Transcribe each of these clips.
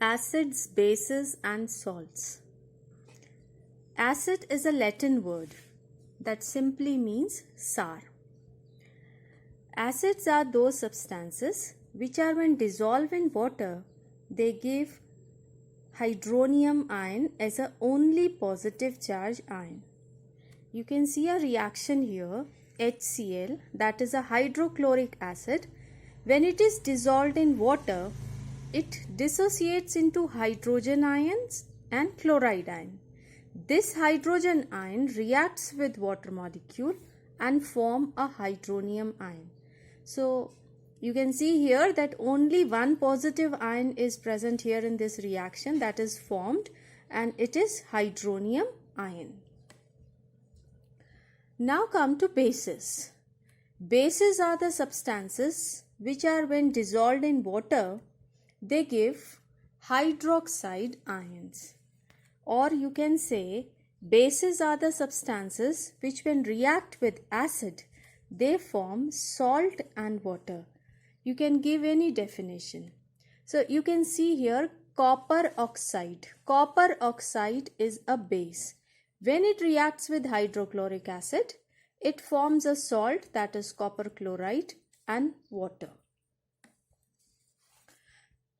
Acids, bases and salts. Acid is a Latin word that simply means sour. Acids are those substances which are when dissolved in water, they give hydronium ion as a only positive charge ion. You can see a reaction here, HCl, that is a hydrochloric acid. When it is dissolved in water, it dissociates into hydrogen ions and chloride ion. This hydrogen ion reacts with water molecule and form a hydronium ion. So you can see here that only one positive ion is present here in this reaction that is formed, and it is hydronium ion. Now come to bases. Bases are the substances which are when dissolved in water, they give hydroxide ions. Or you can say bases are the substances which when react with acid, they form salt and water. You can give any definition. So you can see here copper oxide. Copper oxide is a base. When it reacts with hydrochloric acid, it forms a salt, that is copper chloride, and water.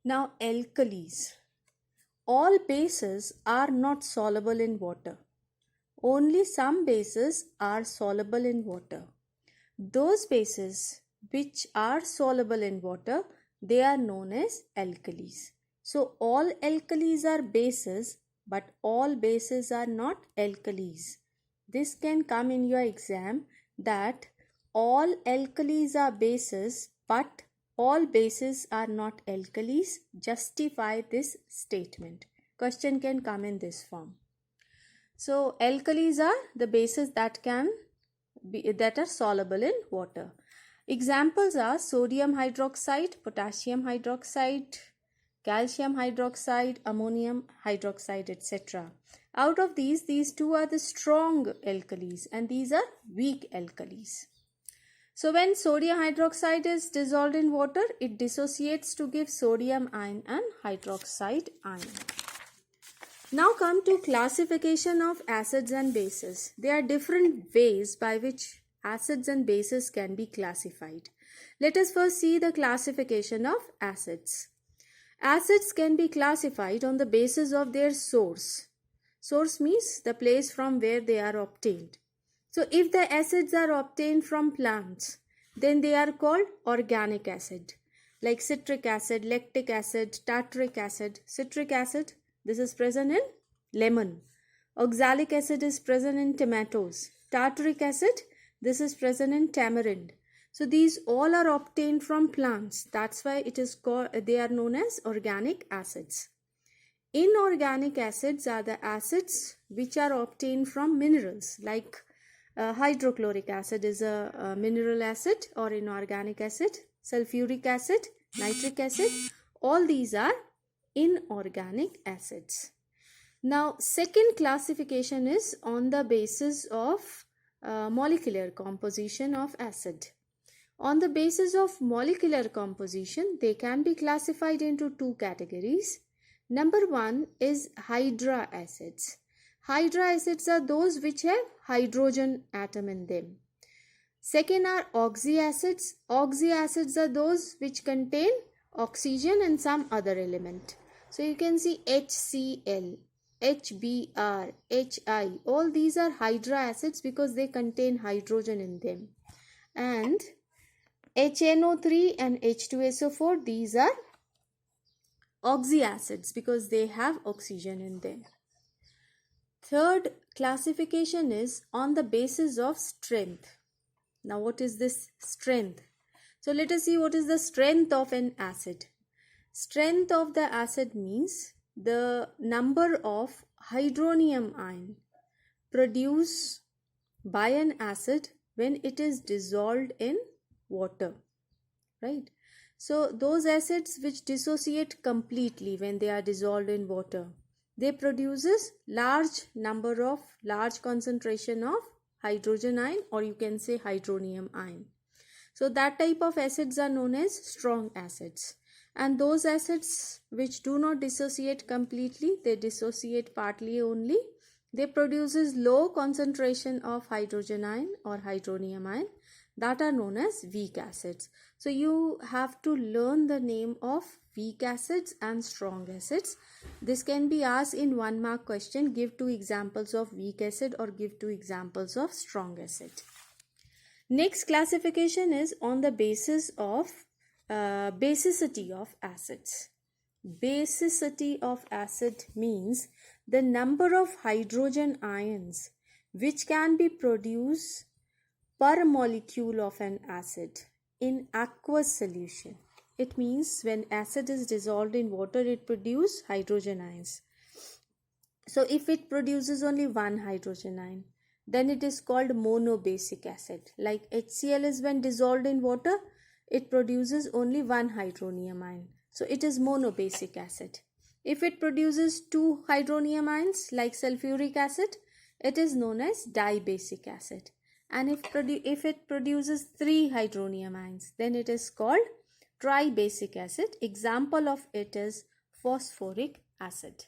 Now alkalis. All bases are not soluble in water. Only some bases are soluble in water. Those bases which are soluble in water, they are known as alkalis. So all alkalis are bases, but all bases are not alkalis. This can come in your exam, that all alkalis are bases, but all bases are not alkalis. Justify this statement. Question can come in this form. So alkalis are the bases that are soluble in water. Examples are sodium hydroxide, potassium hydroxide, calcium hydroxide, ammonium hydroxide, etc. Out of these two are the strong alkalis and these are weak alkalis. So when sodium hydroxide is dissolved in water, it dissociates to give sodium ion and hydroxide ion. Now come to classification of acids and bases. There are different ways by which acids and bases can be classified. Let us first see the classification of acids. Acids can be classified on the basis of their source. Source means the place from where they are obtained. So if the acids are obtained from plants, then they are called organic acid, like citric acid, lactic acid, tartaric acid. Citric acid, this is present in lemon. Oxalic acid is present in tomatoes. Tartaric acid, this is present in tamarind. So these all are obtained from plants. That's why they are known as organic acids. Inorganic acids are the acids which are obtained from minerals, like hydrochloric acid is a mineral acid or inorganic acid. Sulfuric acid, nitric acid, all these are inorganic acids. Now second classification is on the basis of molecular composition of acid. On the basis of molecular composition, they can be classified into two categories. Number one is hydra acids. Hydra acids are those which have hydrogen atom in them. Second are oxy acids. Oxy acids are those which contain oxygen and some other element. So you can see HCl, HBr, HI. All these are hydra acids because they contain hydrogen in them. And HNO3 and H2SO4, these are oxy acids because they have oxygen in them. Third classification is on the basis of strength. Now what is this strength? So let us see what is the strength of an acid. Strength of the acid means the number of hydronium ion produced by an acid when it is dissolved in water, right? So those acids which dissociate completely when they are dissolved in water, they produces large concentration of hydrogen ion, or you can say hydronium ion. So that type of acids are known as strong acids. And those acids which do not dissociate completely, they dissociate partly only, they produces low concentration of hydrogen ion or hydronium ion, that are known as weak acids. So you have to learn the name of weak acids and strong acids. This can be asked in 1 mark question. Give 2 examples of weak acid or give 2 examples of strong acid. Next classification is on the basis of basicity of acids. Basicity of acid means the number of hydrogen ions which can be produced per molecule of an acid in aqueous solution. It means when acid is dissolved in water, it produces hydrogen ions. So if it produces only one hydrogen ion, then it is called monobasic acid. Like HCl is when dissolved in water, it produces only one hydronium ion. So it is monobasic acid. If it produces 2 hydronium ions like sulfuric acid, it is known as dibasic acid. And if it produces 3 hydronium ions, then it is called tribasic acid. Example of it is phosphoric acid.